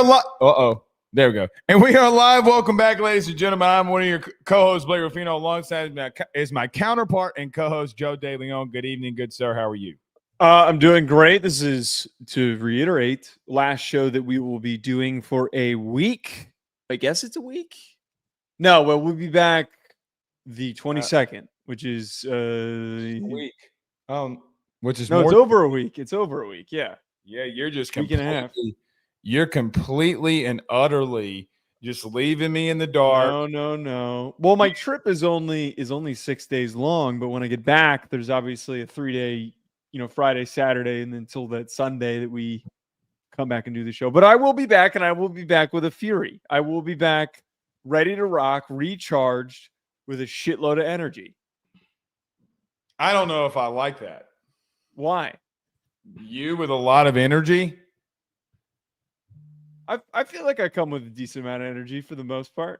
are live. There we go. And we are live. Welcome back, ladies and gentlemen. I'm one of your co-hosts, Blake Ruffino. Alongside is my counterpart and co-host, Joe DeLeone. Good evening, good sir. How are you? I'm doing great. This is, to reiterate, last show that we will be doing for a week. I guess it's a week. No, well, we'll be back the 22nd, which is a week. Which is no, more it's over a week. It's over a week. Yeah. Yeah, you're just week and a half. You're completely and utterly just leaving me in the dark. No. Well, my trip is only 6 days long, but when I get back, there's obviously a 3-day, Friday, Saturday, and then until that Sunday that we come back and do the show. But I will be back, and I will be back with a fury. I will be back ready to rock, recharged with a shitload of energy. I don't know if I like that. Why? You with a lot of energy? I feel like I come with a decent amount of energy for the most part.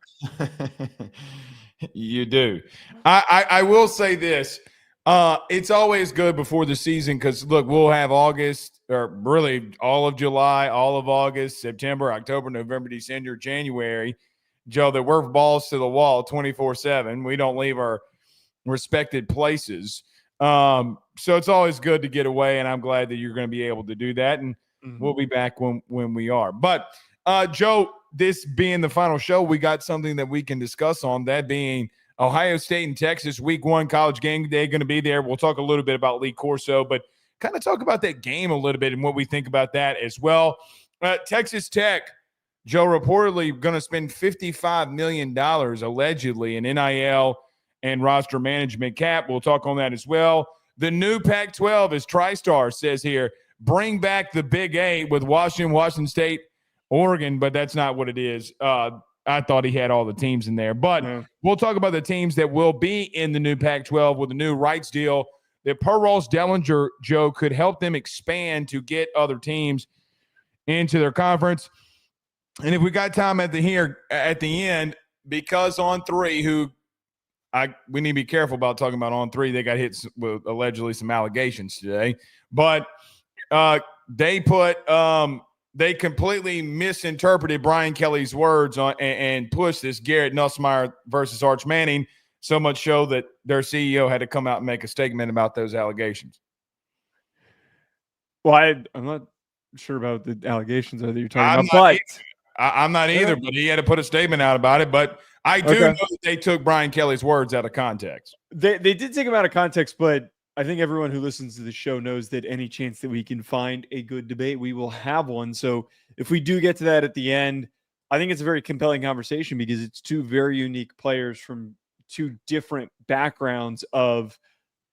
You do. I will say this. It's always good before the season because, look, we'll have August, or really all of July, all of August, September, October, November, December, January, Joe, that we're balls to the wall 24/7. We don't leave our respected places. So it's always good to get away, and I'm glad that you're going to be able to do that, and we'll be back when we are. But, Joe, this being the final show, we got something that we can discuss on, that being Ohio State and Texas, week 1, college game day, going to be there. We'll talk a little bit about Lee Corso, but kind of talk about that game a little bit and what we think about that as well. Texas Tech, Joe, reportedly going to spend $55 million allegedly in NIL and roster management cap. We'll talk on that as well. The new Pac-12, as TriStar says here, bring back the Big 8 with Washington State, Oregon, but that's not what it is. I thought he had all the teams in there. But We'll talk about the teams that will be in the new Pac-12 with the new rights deal that per Ross Dellinger, Joe, could help them expand to get other teams into their conference. And if we got time at the end, because On3, we need to be careful about talking about On3. They got hit with allegedly some allegations today. But they completely misinterpreted Brian Kelly's words and pushed this Garrett Nussmeier versus Arch Manning, so much so that their CEO had to come out and make a statement about those allegations. Well, I'm not sure about the allegations that you're talking about. I'm not either, but he had to put a statement out about it. But I do know that they took Brian Kelly's words out of context. They did take him out of context, but I think everyone who listens to the show knows that any chance that we can find a good debate, we will have one. So if we do get to that at the end, I think it's a very compelling conversation because it's two very unique players from two different backgrounds, of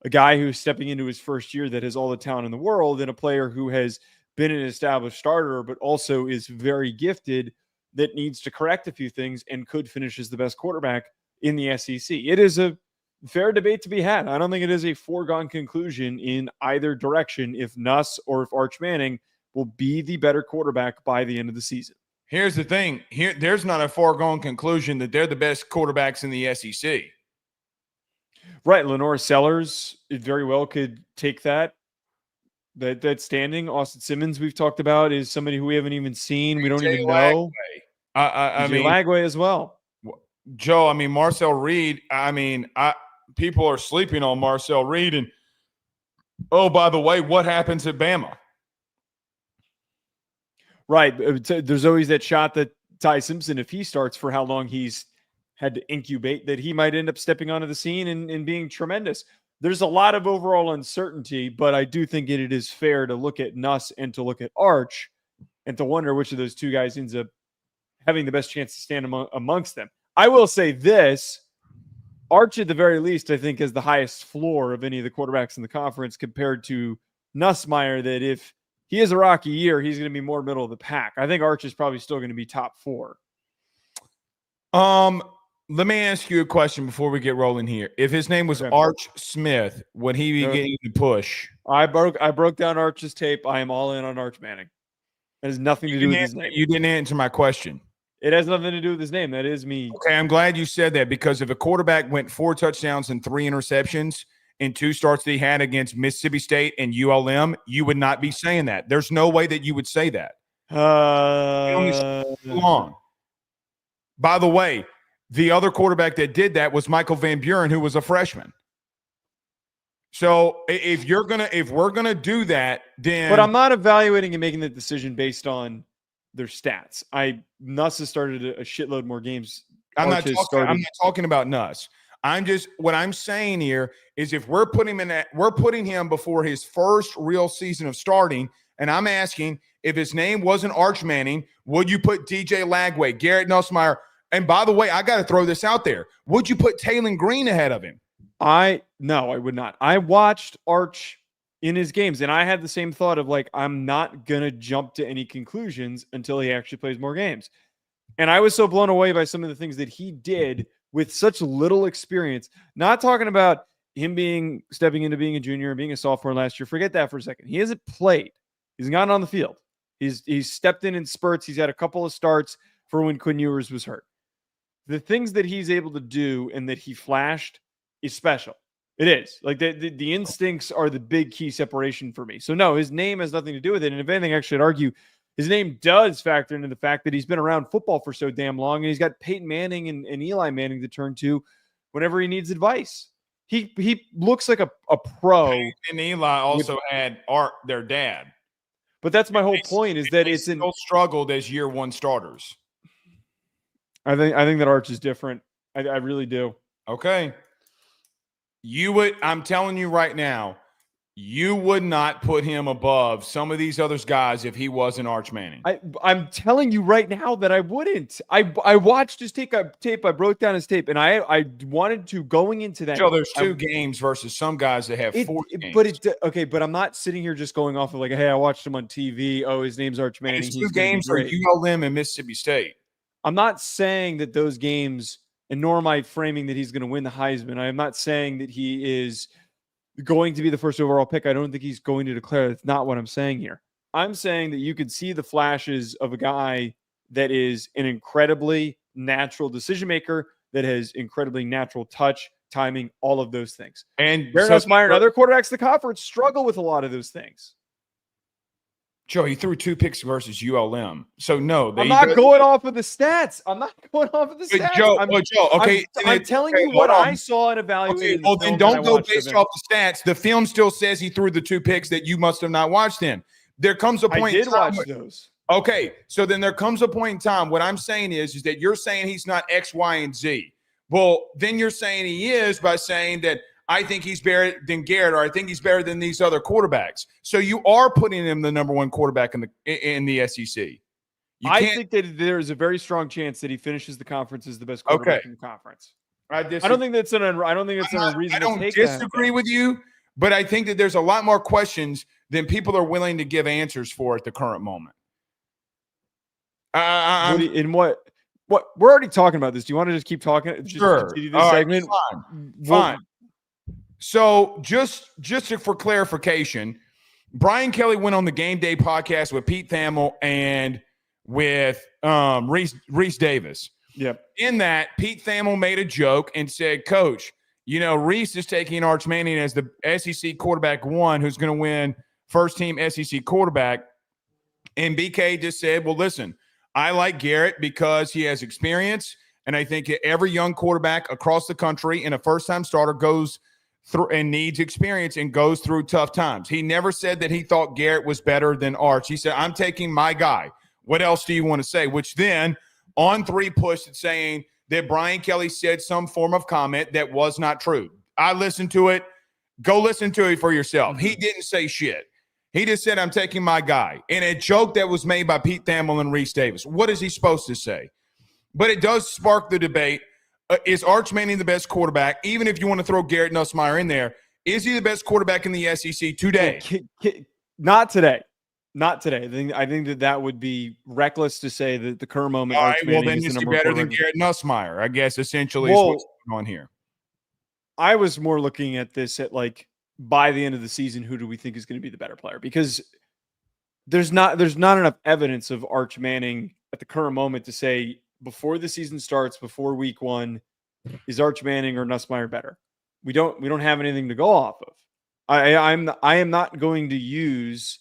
a guy who's stepping into his first year that has all the talent in the world, and a player who has been an established starter, but also is very gifted, that needs to correct a few things and could finish as the best quarterback in the SEC. It is a fair debate to be had. I don't think it is a foregone conclusion in either direction if Nuss or if Arch Manning will be the better quarterback by the end of the season. Here's the thing. There's not a foregone conclusion that they're the best quarterbacks in the SEC. Right. Lenore Sellers, it very well could take that standing. Austin Simmons, we've talked about, is somebody who we haven't even seen. We don't even know. I mean, Lagway as well. Joe, I mean, Marcel Reed, people are sleeping on Marcel Reed. And, oh, by the way, what happens at Bama? Right. There's always that shot that Ty Simpson, if he starts, for how long he's had to incubate, that he might end up stepping onto the scene and being tremendous. There's a lot of overall uncertainty, but I do think it is fair to look at Nuss and to look at Arch and to wonder which of those two guys ends up having the best chance to stand amongst them. I will say this, Arch at the very least, I think, has the highest floor of any of the quarterbacks in the conference compared to Nussmeier, that if he has a rocky year, he's going to be more middle of the pack. I think Arch is probably still going to be top 4. Let me ask you a question before we get rolling here. If his name was Arch Smith, would he be getting the push? I broke down Arch's tape. I am all in on Arch Manning. It has nothing to do with his name. You didn't answer my question. It has nothing to do with his name. That is me. Okay, I'm glad you said that, because if a quarterback went 4 touchdowns and 3 interceptions in 2 starts that he had against Mississippi State and ULM, you would not be saying that. There's no way that you would say that. Long. By the way, the other quarterback that did that was Michael Van Buren, who was a freshman. So if we're gonna do that, then. But I'm not evaluating and making the decision based on their stats. Nuss has started a shitload more games. I'm not talking about Nuss. What I'm saying here is if we're putting him before his first real season of starting, and I'm asking if his name wasn't Arch Manning, would you put DJ Lagway, Garrett Nussmeier? And by the way, I got to throw this out there. Would you put Taylon Green ahead of him? No, I would not. I watched Arch in his games, and I had the same thought of like, I'm not going to jump to any conclusions until he actually plays more games. And I was so blown away by some of the things that he did with such little experience. Not talking about him stepping into being a junior and being a sophomore last year. Forget that for a second. He hasn't played. He's gotten on the field. He's stepped in spurts. He's had a couple of starts for when Quinn Ewers was hurt. The things that he's able to do and that he flashed is special. It is. Like the instincts are the big key separation for me. So no, his name has nothing to do with it. And if anything, actually, I'd argue his name does factor into the fact that he's been around football for so damn long, and he's got Peyton Manning and Eli Manning to turn to whenever he needs advice. He looks like a pro. Peyton and Eli also had Art, their dad. But that's my whole point, is that it's still struggled as year one starters. I think that Arch is different. I really do. Okay. I'm telling you right now, you would not put him above some of these other guys if he wasn't Arch Manning. I'm telling you right now that I wouldn't. I watched his tape. I broke down his tape, and I wanted to, going into that. Joe, there's 2 games versus some guys that have 4 games. But I'm not sitting here just going off of like, hey, I watched him on TV. Oh, his name's Arch Manning. His 2 games are ULM and Mississippi State. I'm not saying that those games, and nor am I framing that he's going to win the Heisman. I am not saying that he is going to be the first overall pick. I don't think he's going to declare. That's not what I'm saying here. I'm saying that you could see the flashes of a guy that is an incredibly natural decision maker, that has incredibly natural touch, timing, all of those things. And Nussmeier and other quarterbacks in the conference struggle with a lot of those things. Joe, he threw 2 picks versus ULM. So, no. I'm not going off of the stats. Joe, okay. I'm telling you what I saw and evaluated. Okay, well, then don't go based off the stats. The film still says he threw the 2 picks that you must have not watched then. There comes a point I did watch those. Okay, so then there comes a point in time. What I'm saying is that you're saying he's not X, Y, and Z. Well, then you're saying he is by saying that I think he's better than Garrett, or I think he's better than these other quarterbacks. So you are putting him the number 1 quarterback in the SEC. I think that there is a very strong chance that he finishes the conference as the best quarterback in the conference. I don't think that's an unreasonable. I don't disagree with you, but I think that there's a lot more questions than people are willing to give answers for at the current moment. What we're already talking about this. Do you want to just keep talking? Sure. This segment? Fine. So just for clarification, Brian Kelly went on the Game Day podcast with Pete Thamel and with Reese Davis. Yep. In that, Pete Thamel made a joke and said, Coach, Reese is taking Arch Manning as the SEC quarterback 1 who's going to win first-team SEC quarterback. And BK just said, well, listen, I like Garrett because he has experience, and I think every young quarterback across the country and a first-time starter goes through and needs experience and goes through tough times. He never said that he thought Garrett was better than Arch. He said, I'm taking my guy. What else do you want to say? Which then on 3 pushed it saying that Brian Kelly said some form of comment that was not true. I listened to it. Go listen to it for yourself. He didn't say shit. He just said, I'm taking my guy. And a joke that was made by Pete Thamel and Reese Davis. What is he supposed to say? But it does spark the debate. Is Arch Manning the best quarterback? Even if you want to throw Garrett Nussmeier in there, is he the best quarterback in the SEC today? Not today. Not today. I think that would be reckless to say that the current moment. All right, well, then is he better than Garrett Nussmeier? I guess essentially is what's going on here. I was more looking at this at like, by the end of the season, who do we think is going to be the better player? Because there's not enough evidence of Arch Manning at the current moment to say, before the season starts, before week 1, is Arch Manning or Nussmeier better? We don't have anything to go off of. I am not going to use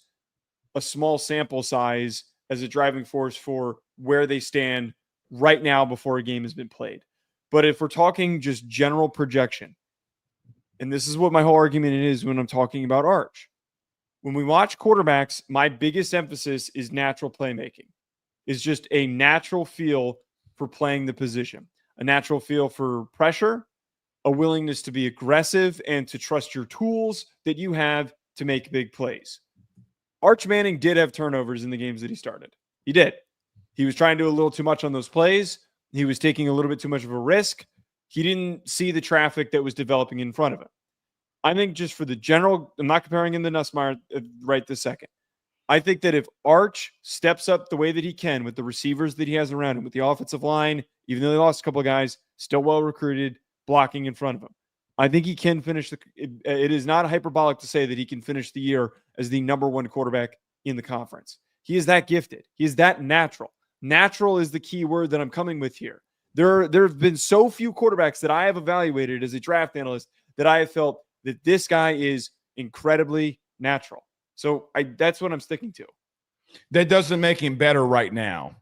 a small sample size as a driving force for where they stand right now before a game has been played. But if we're talking just general projection, and this is what my whole argument is when I'm talking about Arch. When we watch quarterbacks, my biggest emphasis is natural playmaking. It's just a natural feel for playing the position, a natural feel for pressure, a willingness to be aggressive and to trust your tools that you have to make big plays. Arch Manning did have turnovers in the games that he started. He did. He was trying to do a little too much on those plays. He was taking a little bit too much of a risk. He didn't see the traffic that was developing in front of him. I think just for the general, I'm not comparing him to Nussmeier right this second. I think that if Arch steps up the way that he can with the receivers that he has around him, with the offensive line, even though they lost a couple of guys, still well recruited, blocking in front of him, I think he can finish it is not hyperbolic to say that he can finish the year as the number one quarterback in the conference. He is that gifted. He is that natural. Natural is the key word that I'm coming with here. There have been so few quarterbacks that I have evaluated as a draft analyst that I have felt that this guy is incredibly natural. So that's what I'm sticking to. That doesn't make him better right now.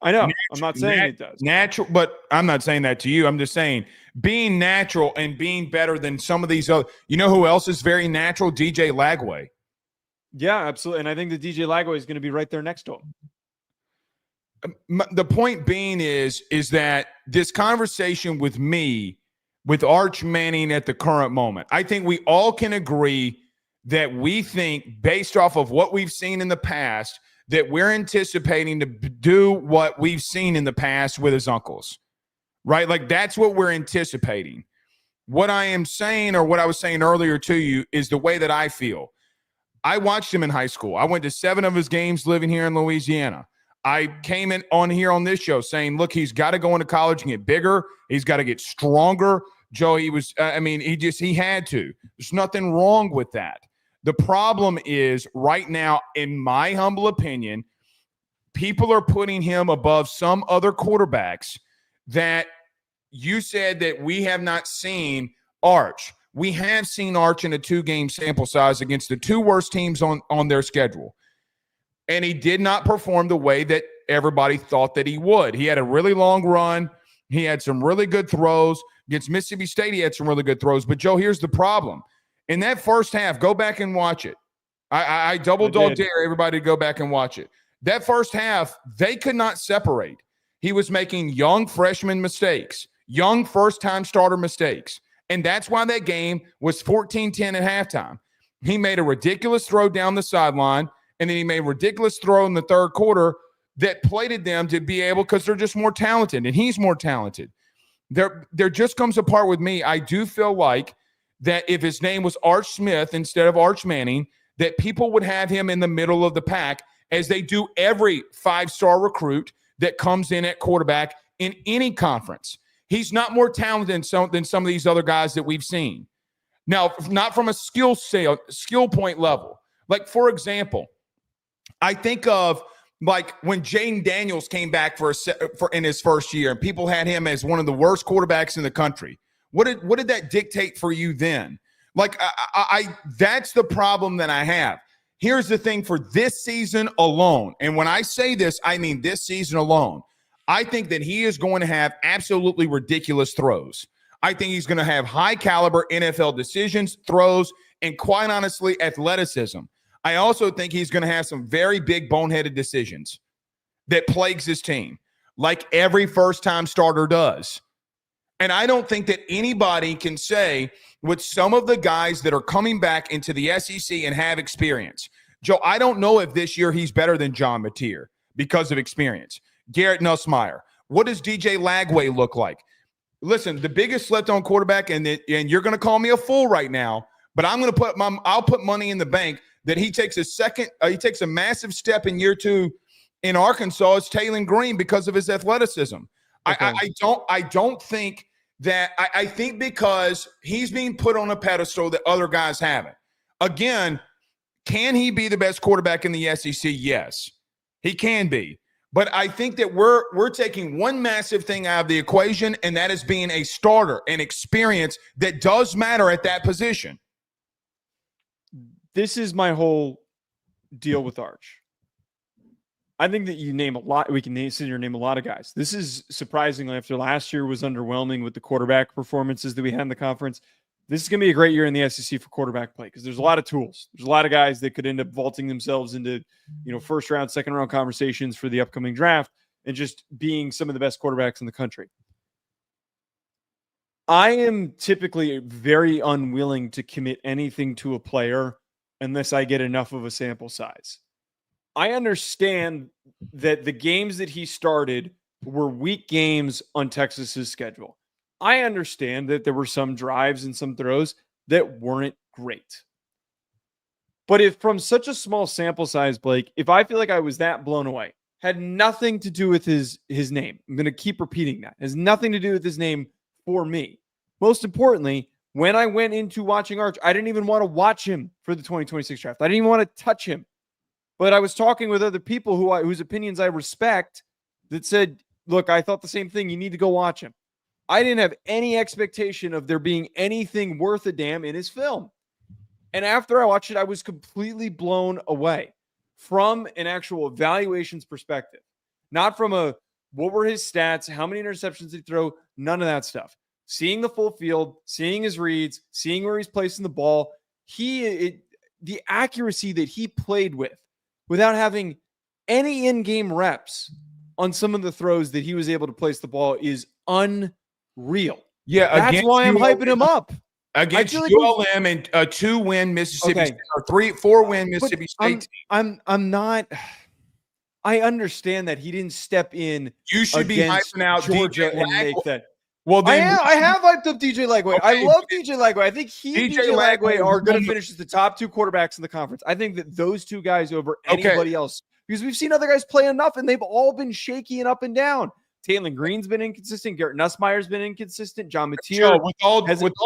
I know. I'm not saying it does. Natural, but I'm not saying that to you. I'm just saying being natural and being better than some of these other. You know who else is very natural? DJ Lagway. Yeah, absolutely. And I think that DJ Lagway is going to be right there next to him. The point being is that this conversation with me, with Arch Manning at the current moment, I think we all can agree that we think, based off of what we've seen in the past, that we're anticipating to do what we've seen in the past with his uncles, right? Like that's what we're anticipating. What I am saying, or what I was saying earlier to you, is the way that I feel. I watched him in high school. I went to 7 of his games living here in Louisiana. I came in on here on this show saying, look, he's got to go into college and get bigger. He's got to get stronger. Joe, he had to. There's nothing wrong with that. The problem is right now, in my humble opinion, people are putting him above some other quarterbacks that you said that we have not seen Arch. We have seen Arch in a 2-game sample size against the 2 worst teams on their schedule. And he did not perform the way that everybody thought that he would. He had a really long run. He had some really good throws. Against Mississippi State, he had some really good throws. But, Joe, here's the problem. In that first half, go back and watch it. I double dog dare everybody to go back and watch it. That first half, they could not separate. He was making young freshman mistakes, young first-time starter mistakes. And that's why that game was 14-10 at halftime. He made a ridiculous throw down the sideline, and then he made a ridiculous throw in the third quarter that plated them to be able, because they're just more talented, and he's more talented. There just comes a part with me. I do feel like that if his name was Arch Smith instead of Arch Manning, that people would have him in the middle of the pack, as they do every 5-star recruit that comes in at quarterback in any conference. He's not more talented than some of these other guys that we've seen. Now, not from a skill point level. Like, for example, I think of like when Jaden Daniels came back for in his first year, and people had him as one of the worst quarterbacks in the country. What did that dictate for you then? Like, that's the problem that I have. Here's the thing for this season alone, and when I say this, I mean this season alone. I think that he is going to have absolutely ridiculous throws. I think he's going to have high-caliber NFL decisions, throws, and quite honestly, athleticism. I also think he's going to have some very big boneheaded decisions that plagues his team, like every first-time starter does. And I don't think that anybody can say with some of the guys that are coming back into the SEC and have experience. Joe, I don't know if this year he's better than John Mateer because of experience. Garrett Nussmeier. What does DJ Lagway look like? Listen, the biggest slept-on quarterback, and you're going to call me a fool right now, but I'll put money in the bank that he takes a massive step in year 2 in Arkansas. It's Taylon Green because of his athleticism. Okay. I don't think that – I think because he's being put on a pedestal that other guys haven't. Again, can he be the best quarterback in the SEC? Yes, he can be. But I think that we're taking one massive thing out of the equation, and that is being a starter and experience that does matter at that position. This is my whole deal with Arch. I think that you name a lot. We can sit here and name a lot of guys. This is surprisingly, after last year was underwhelming with the quarterback performances that we had in the conference. This is going to be a great year in the SEC for quarterback play because there's a lot of tools. There's a lot of guys that could end up vaulting themselves into, first round, second round conversations for the upcoming draft and just being some of the best quarterbacks in the country. I am typically very unwilling to commit anything to a player unless I get enough of a sample size. I understand that the games that he started were weak games on Texas's schedule. I understand that there were some drives and some throws that weren't great. But if from such a small sample size, Blake, if I feel like I was that blown away, had nothing to do with his name. I'm going to keep repeating that. It has nothing to do with his name for me. Most importantly, when I went into watching Arch, I didn't even want to watch him for the 2026 draft. I didn't even want to touch him. But I was talking with other people whose opinions I respect that said, look, I thought the same thing. You need to go watch him. I didn't have any expectation of there being anything worth a damn in his film. And after I watched it, I was completely blown away from an actual evaluations perspective. Not from what were his stats, how many interceptions did he throw, none of that stuff. Seeing the full field, seeing his reads, seeing where he's placing the ball, the accuracy that he played with without having any in-game reps on some of the throws that he was able to place the ball is unreal. Yeah, that's why I'm hyping him up. Against ULM and a 2-win Mississippi State, or 4-win Mississippi State team. I'm not. I understand that he didn't step in. You should be hyping out Georgia DJ and make that. Well, then I have hyped up DJ Lagway. Okay. I love DJ Lagway. I think DJ Lagway are going to finish as the top two quarterbacks in the conference. I think that those two guys over anybody else, because we've seen other guys play enough and they've all been shaky and up and down. Taylon Green's been inconsistent. Garrett Nussmeier's been inconsistent. John Mateer with all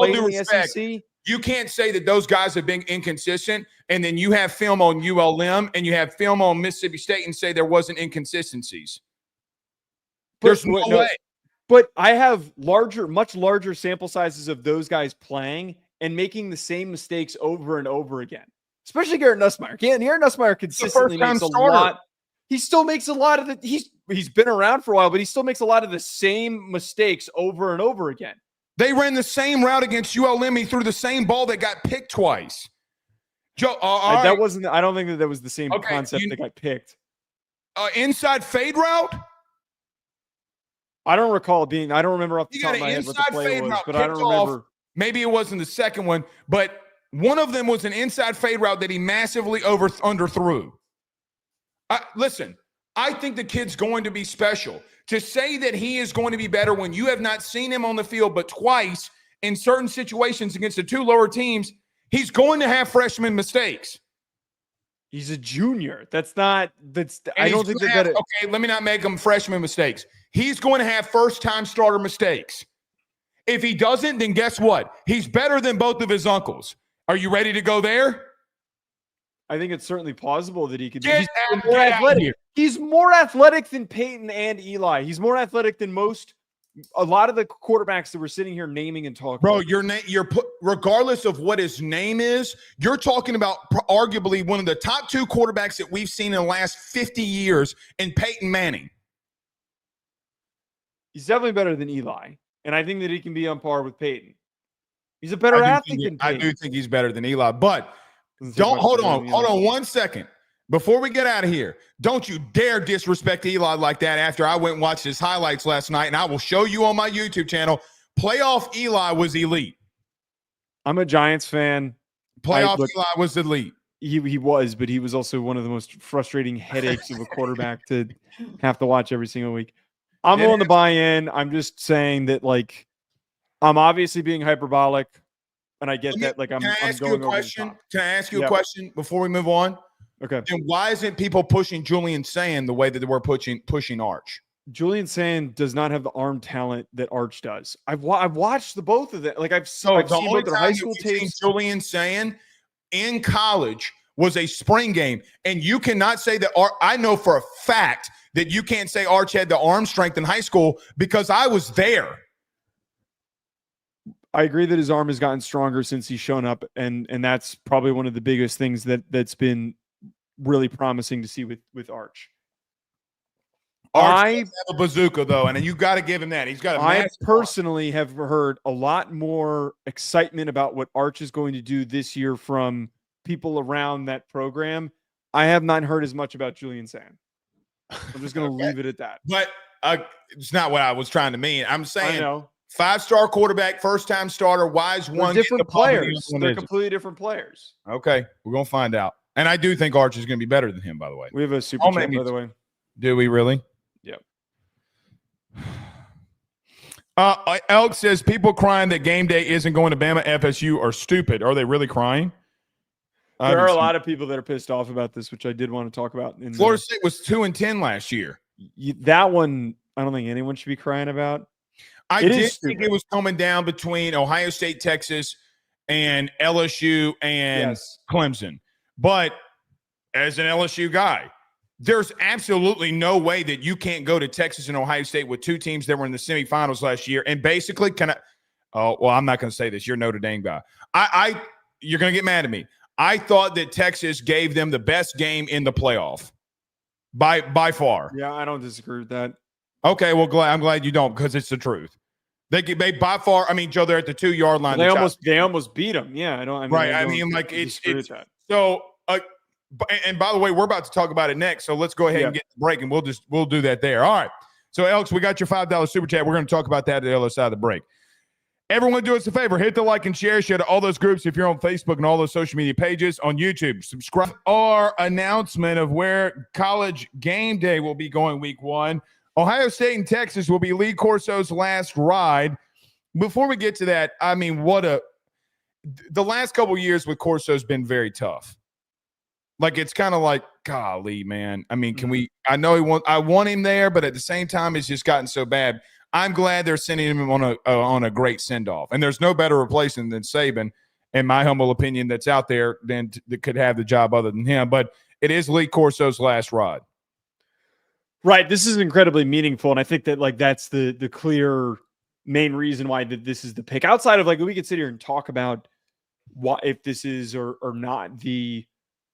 due respect, SEC. You can't say that those guys have been inconsistent, and then you have film on ULM and you have film on Mississippi State and say there wasn't inconsistencies. There's no way. But I have much larger sample sizes of those guys playing and making the same mistakes over and over again. Especially Garrett Nussmeier. Garrett Nussmeier consistently makes a lot. He still makes a lot of the he's been around for a while, but he still makes a lot of the same mistakes over and over again. They ran the same route against ULM. He threw the same ball that got picked twice. Joe, that wasn't. I don't think that was the same concept that got picked. Inside fade route. I don't recall being. I don't remember off the top of my head what the play was, but I don't remember. Maybe it wasn't the second one, but one of them was an inside fade route that he massively underthrew. Listen, I think the kid's going to be special. To say that he is going to be better when you have not seen him on the field but twice in certain situations against the two lower teams, he's going to have freshman mistakes. He's a junior. I don't think that. Okay, let me not make him freshman mistakes. He's going to have first-time starter mistakes. If he doesn't, then guess what? He's better than both of his uncles. Are you ready to go there? I think it's certainly plausible that he could be. He's more athletic. He's more athletic than Peyton and Eli. He's more athletic than a lot of the quarterbacks that we're sitting here naming and talking Bro, about. you're regardless of what his name is, you're talking about arguably one of the top two quarterbacks that we've seen in the last 50 years in Peyton Manning. He's definitely better than Eli, and I think that he can be on par with Peyton. He's a better athlete than Peyton. I do think he's better than Eli, but hold on 1 second. Before we get out of here, don't you dare disrespect Eli like that after I went and watched his highlights last night, and I will show you on my YouTube channel. Playoff Eli was elite. I'm a Giants fan. Playoff Eli was elite. He was, but he was also one of the most frustrating headaches of a quarterback to have to watch every single week. I'm willing to buy in. I'm just saying that, I'm obviously being hyperbolic, and I get that. I'm going over the top. Can I ask you a question before we move on? Okay. Then why isn't people pushing Julian Sand the way that we're pushing Arch? Julian Sand does not have the arm talent that Arch does. I've watched the both of them. I've seen both their high school tapes. Julian Sand in college was a spring game, and you cannot say that. I know for a fact that you can't say Arch had the arm strength in high school because I was there. I agree that his arm has gotten stronger since he's shown up, and that's probably one of the biggest things that's been really promising to see with Arch. Arch does have a bazooka, though, and you got to give him that. He's got a I massive personally have heard a lot more excitement about what Arch is going to do this year from people around that program. I have not heard as much about Julian Sand. I'm just going to leave it at that. But it's not what I was trying to mean. I'm saying 5-star quarterback, first-time starter, wise one. Different players. They're completely different players. Okay, we're going to find out. And I do think Arch is going to be better than him, by the way. We have a super chat, by the way. Do we really? Yep. Elk says people crying that game day isn't going to Bama FSU are stupid. Are they really crying? There are a lot of people that are pissed off about this, which I did want to talk about. Florida State was 2-10 last year. That one, I don't think anyone should be crying about. I did think it was coming down between Ohio State, Texas, and LSU and Clemson. But as an LSU guy, there's absolutely no way that you can't go to Texas and Ohio State with two teams that were in the semifinals last year. And basically, I'm not going to say this. You're a Notre Dame guy. You're going to get mad at me. I thought that Texas gave them the best game in the playoff by far. Yeah, I don't disagree with that. Okay, well, I'm glad you don't, because it's the truth. They by far. I mean, Joe, they're at the 2-yard line. They almost beat them. Yeah, it's so. And by the way, we're about to talk about it next, so let's go ahead and get the break, and we'll do that there. All right. So, Alex, we got your $5 super chat. We're going to talk about that at the other side of the break. Everyone, do us a favor: hit the like and share to all those groups if you're on Facebook and all those social media pages. On YouTube, subscribe. Our announcement of where College Game Day will be going week 1. Ohio State and Texas will be Lee Corso's last ride. Before we get to that, I mean, the last couple of years with Corso has been very tough. Like, it's kind of like, golly, man. I mean, I want him there, but at the same time, it's just gotten so bad. I'm glad they're sending him on a great send-off. And there's no better replacement than Saban, in my humble opinion, that's out there that could have the job other than him. But it is Lee Corso's last ride. Right. This is incredibly meaningful. And I think that that's the clear main reason why this is the pick. Outside of we could sit here and talk about if this is or not the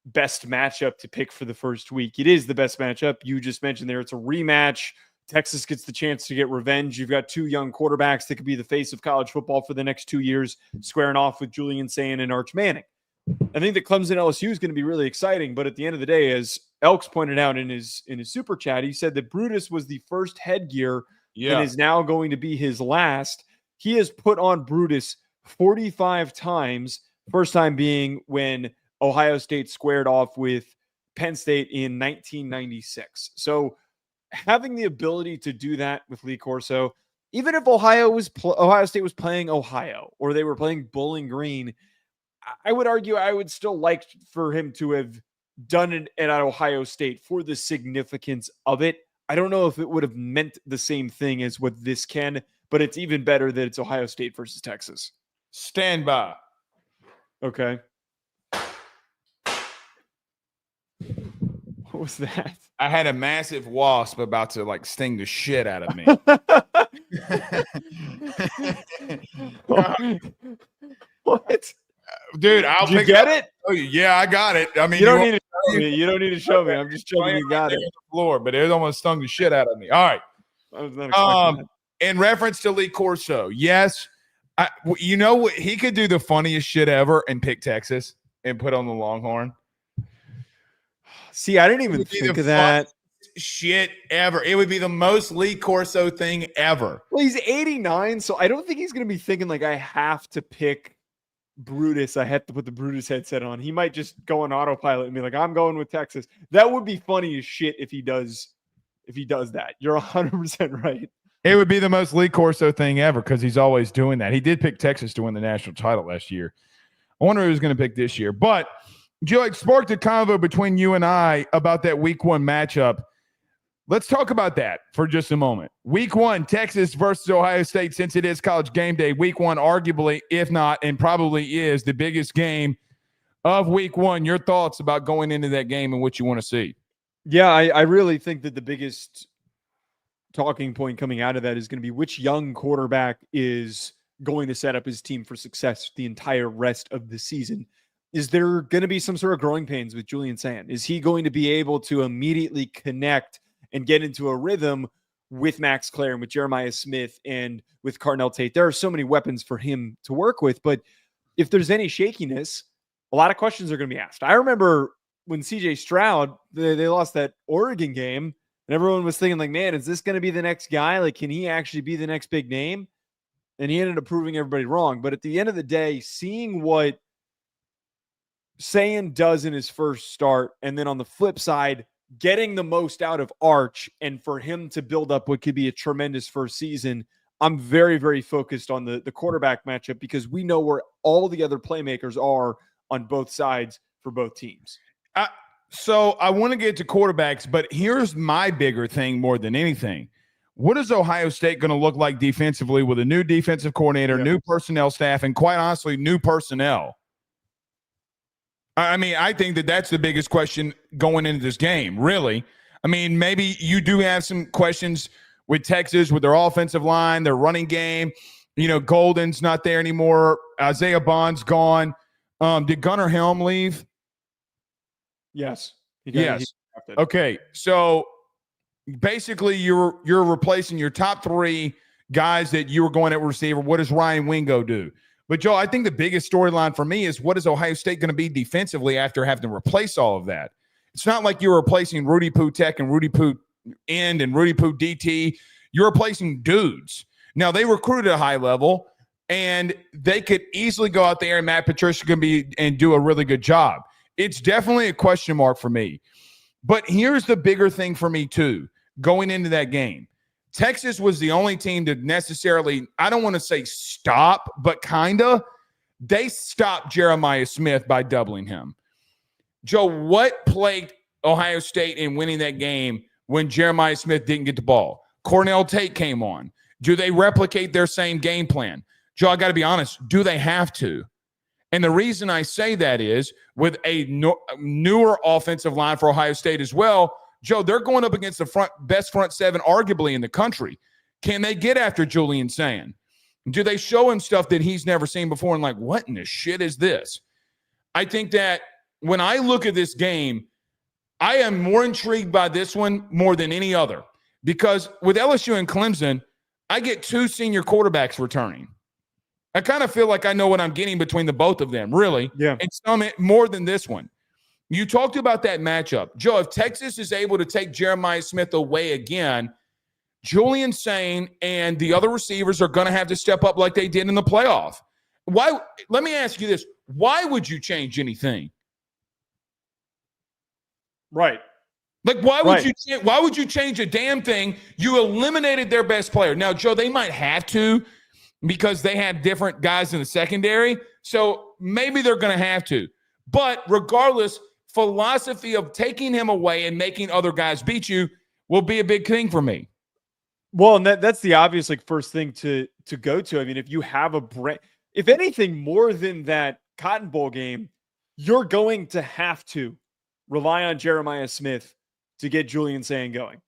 best matchup to pick for the first week. It is the best matchup. You just mentioned there, it's a rematch. Texas gets the chance to get revenge. You've got two young quarterbacks that could be the face of college football for the next 2 years, squaring off with Julian Sand and Arch Manning. I think that Clemson LSU is going to be really exciting, but at the end of the day, as Elks pointed out in his super chat, he said that Brutus was the first headgear and is now going to be his last. He has put on Brutus 45 times, first time being when Ohio State squared off with Penn State in 1996. So having the ability to do that with Lee Corso, even if Ohio State was playing Ohio or they were playing Bowling Green, I would argue I would still like for him to have done it at Ohio State for the significance of it. I don't know if it would have meant the same thing as what this can, but it's even better that it's Ohio State versus Texas. Stand by. Okay. What was that? I had a massive wasp about to sting the shit out of me. What? Dude, I'll Did you get it? Oh, yeah, I got it. I mean, you don't need to show me. You don't need to show me. I'm just joking. You got it. On the floor, but it almost stung the shit out of me. All right. I was not expecting that. In reference to Lee Corso, yes, you know what? He could do the funniest shit ever and pick Texas and put on the Longhorn. See, I didn't even think of that. Shit ever. It would be the most Lee Corso thing ever. Well, he's 89, so I don't think he's going to be thinking I have to pick Brutus. I have to put the Brutus headset on. He might just go on autopilot and be like, I'm going with Texas. That would be funny as shit if he does that. You're 100% right. It would be the most Lee Corso thing ever because he's always doing that. He did pick Texas to win the national title last year. I wonder who he's going to pick this year. But Joe, it sparked a convo between you and I about that week 1 matchup. Let's talk about that for just a moment. Week 1, Texas versus Ohio State, since it is College Game Day. Week 1, arguably, if not, and probably is the biggest game of week 1. Your thoughts about going into that game and what you want to see? Yeah, I really think that the biggest talking point coming out of that is going to be which young quarterback is going to set up his team for success the entire rest of the season. Is there going to be some sort of growing pains with Julian Sand? Is he going to be able to immediately connect and get into a rhythm with Max Clare and with Jeremiah Smith and with Carnell Tate. There are so many weapons for him to work with, but if there's any shakiness, a lot of questions are going to be asked. I remember when CJ Stroud, they lost that Oregon game, and everyone was thinking like, man, is this going to be the next guy? Like, can he actually be the next big name? And he ended up proving everybody wrong. But at the end of the day, seeing what Sayin does in his first start, and then on the flip side, getting the most out of Arch, and for him to build up what could be a tremendous first season, I'm very, very focused on the quarterback matchup because we know where all the other playmakers are on both sides for both teams. So I want to get to quarterbacks, but here's my bigger thing more than anything. What is Ohio State going to look like defensively with a new defensive coordinator, new personnel staff, and quite honestly, new personnel? I mean, I think that's the biggest question going into this game, really. I mean, maybe you do have some questions with Texas, with their offensive line, their running game. You know, Golden's not there anymore. Isaiah Bond's gone. Did Gunnar Helm leave? Yes. Yes. Okay. So basically, you're replacing your top three guys that you were going at receiver. What does Ryan Wingo do? But, Joe, I think the biggest storyline for me is what is Ohio State going to be defensively after having to replace all of that? It's not like you're replacing Rudy Poo Tech and Rudy Poo End and Rudy Poo DT. You're replacing dudes. Now, they recruited at a high level, and they could easily go out there and Matt Patricia can be and do a really good job. It's definitely a question mark for me. But here's the bigger thing for me, too, going into that game. Texas was the only team to necessarily, I don't want to say stop, but kind of. They stopped Jeremiah Smith by doubling him. Joe, what plagued Ohio State in winning that game when Jeremiah Smith didn't get the ball? Cornell Tate came on. Do they replicate their same game plan? Joe, I got to be honest, do they have to? And the reason I say that is with a newer offensive line for Ohio State as well, Joe, they're going up against the best front seven arguably in the country. Can they get after Julian Sayin? Do they show him stuff that he's never seen before and like, what in the shit is this? I think that when I look at this game, I am more intrigued by this one more than any other because with LSU and Clemson, I get two senior quarterbacks returning. I kind of feel like I know what I'm getting between the both of them, really. Yeah. And some more than this one. You talked about that matchup. Joe, if Texas is able to take Jeremiah Smith away again, Julian Sayin and the other receivers are going to have to step up like they did in the playoff. Why? Let me ask you this. Why would you change anything? Right. Like, why would you change a damn thing? You eliminated their best player. Now, Joe, they might have to because they have different guys in the secondary. So maybe they're going to have to. But regardless, philosophy of taking him away and making other guys beat you will be a big thing for me. Well, and that's the obvious first thing to go to. I mean, if you have if anything more than that Cotton Bowl game, you're going to have to rely on Jeremiah Smith to get Julian Sayin going.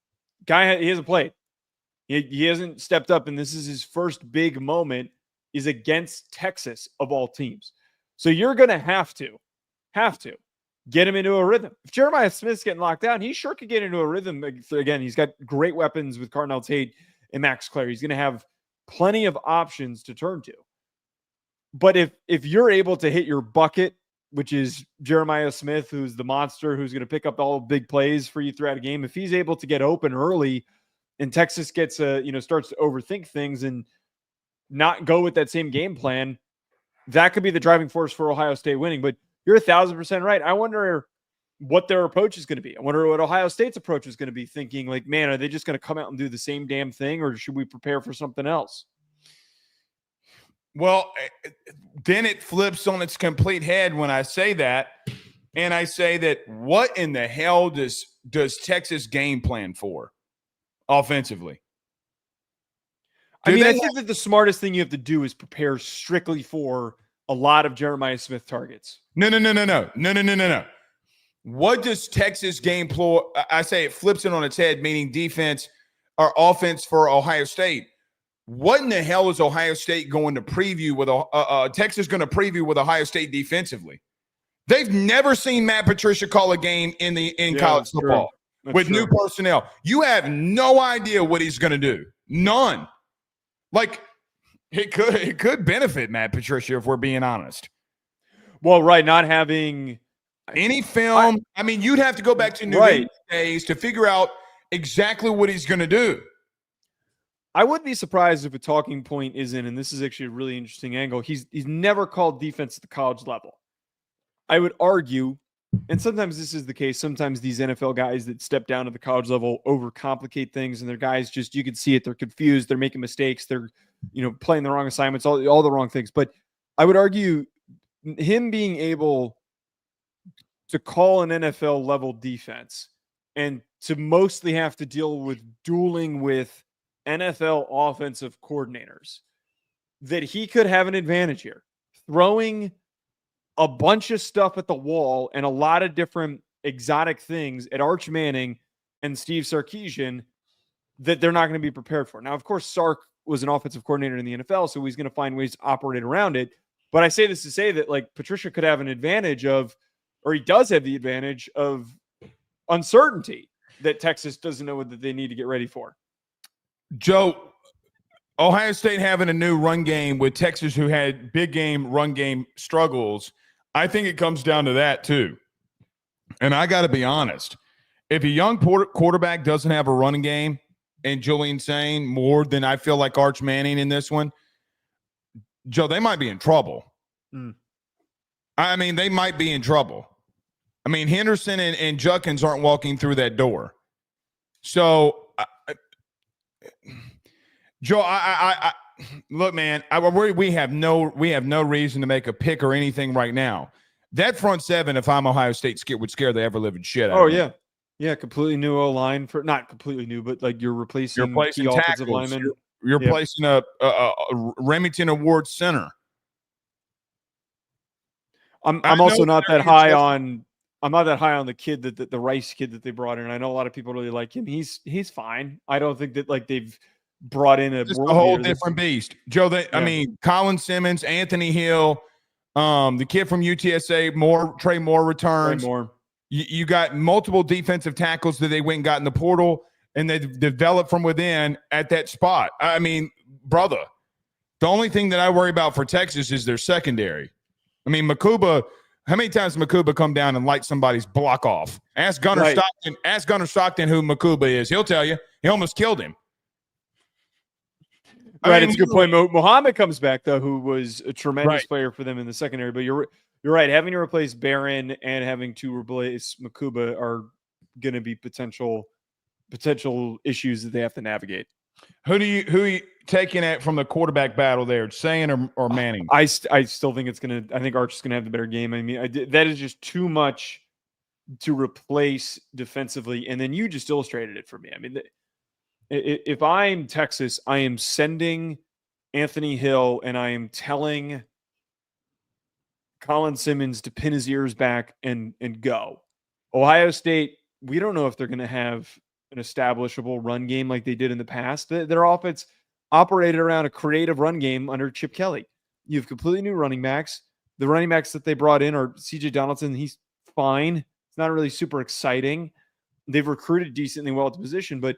Guy, he hasn't played. He hasn't stepped up, and this is his first big moment is against Texas of all teams. So you're going to have to get him into a rhythm. If Jeremiah Smith's getting locked down, he sure could get into a rhythm. Again, he's got great weapons with Carnell Tate and Max Clare. He's going to have plenty of options to turn to. But if you're able to hit your bucket, which is Jeremiah Smith, who's the monster, who's going to pick up all big plays for you throughout a game, if he's able to get open early and Texas gets starts to overthink things and not go with that same game plan, that could be the driving force for Ohio State winning. But you're 1,000% right. I wonder what their approach is going to be. I wonder what Ohio State's approach is going to be, thinking like, man, are they just going to come out and do the same damn thing, or should we prepare for something else? Well, then it flips on its complete head when I say that. And I say that what in the hell does Texas game plan for offensively? I think that the smartest thing you have to do is prepare strictly for a lot of Jeremiah Smith targets. No. What does Texas game plan? I say it flips it on its head, meaning defense or offense for Ohio State. What in the hell is Ohio State going to preview with Texas going to preview with Ohio State defensively? They've never seen Matt Patricia call a game in college football. with new personnel. You have no idea what he's going to do. None. Like, it could benefit Matt Patricia if we're being honest. Well, right, not having any film. I mean, you'd have to go back to New England days to figure out exactly what he's going to do. I wouldn't be surprised if a talking point isn't, and this is actually a really interesting angle, he's never called defense at the college level. I would argue, and sometimes this is the case, sometimes these NFL guys that step down to the college level overcomplicate things, and they're guys just, you can see it, they're confused, they're making mistakes, they're, playing the wrong assignments, all the wrong things. But I would argue him being able to call an NFL level defense and to mostly have to deal with dueling with NFL offensive coordinators, that he could have an advantage here, throwing a bunch of stuff at the wall and a lot of different exotic things at Arch Manning and Steve Sarkisian that they're not going to be prepared for. Now, of course, Sark was an offensive coordinator in the NFL, so he's going to find ways to operate around it. But I say this to say that, like, Patricia could have an advantage of, or he does have the advantage of, uncertainty that Texas doesn't know what they need to get ready for. Joe, Ohio State having a new run game with Texas, who had big game run game struggles. I think it comes down to that too. And I got to be honest, if a young quarterback doesn't have a running game, and Julian saying more than I feel like Arch Manning in this one, Joe, they might be in trouble. I mean, they might be in trouble. I mean, Henderson and Judkins aren't walking through that door. So, Joe, I look, man, we have no reason to make a pick or anything right now. That front seven, if I'm Ohio State, would scare the ever living shit out of me. Yeah, completely new O-line, for not completely new, but like you're replacing key offensive linemen. You're replacing a Remington Award center. I'm also not that high on. I'm not that high on the kid that the Rice kid that they brought in. I know a lot of people really like him. He's fine. I don't think that, like, they've brought in a whole different beast. Joe, I mean, Colin Simmons, Anthony Hill, the kid from UTSA, Trey Moore returns. You got multiple defensive tackles that they went and got in the portal, and they developed from within at that spot. I mean, brother, the only thing that I worry about for Texas is their secondary. I mean, Makuba, how many times did Makuba come down and light somebody's block off? Ask Gunnar Stockton. Ask Gunnar Stockton who Makuba is. He'll tell you. He almost killed him. Right, it's a good point. Muhammad comes back, though, who was a tremendous player for them in the secondary. But you're right. Having to replace Barron and having to replace Makuba are going to be potential issues that they have to navigate. Who are you taking at from the quarterback battle there, Sayin or Manning? I still think it's going to – I think Arch is going to have the better game. I mean, that is just too much to replace defensively. And then you just illustrated it for me. I mean, if I'm Texas, I am sending Anthony Hill and I am telling Colin Simmons to pin his ears back and go. Ohio State, we don't know if they're going to have an establishable run game like they did in the past. Their offense operated around a creative run game under Chip Kelly. You have completely new running backs. The running backs that they brought in are CJ Donaldson. He's fine. It's not really super exciting. They've recruited decently well at the position, but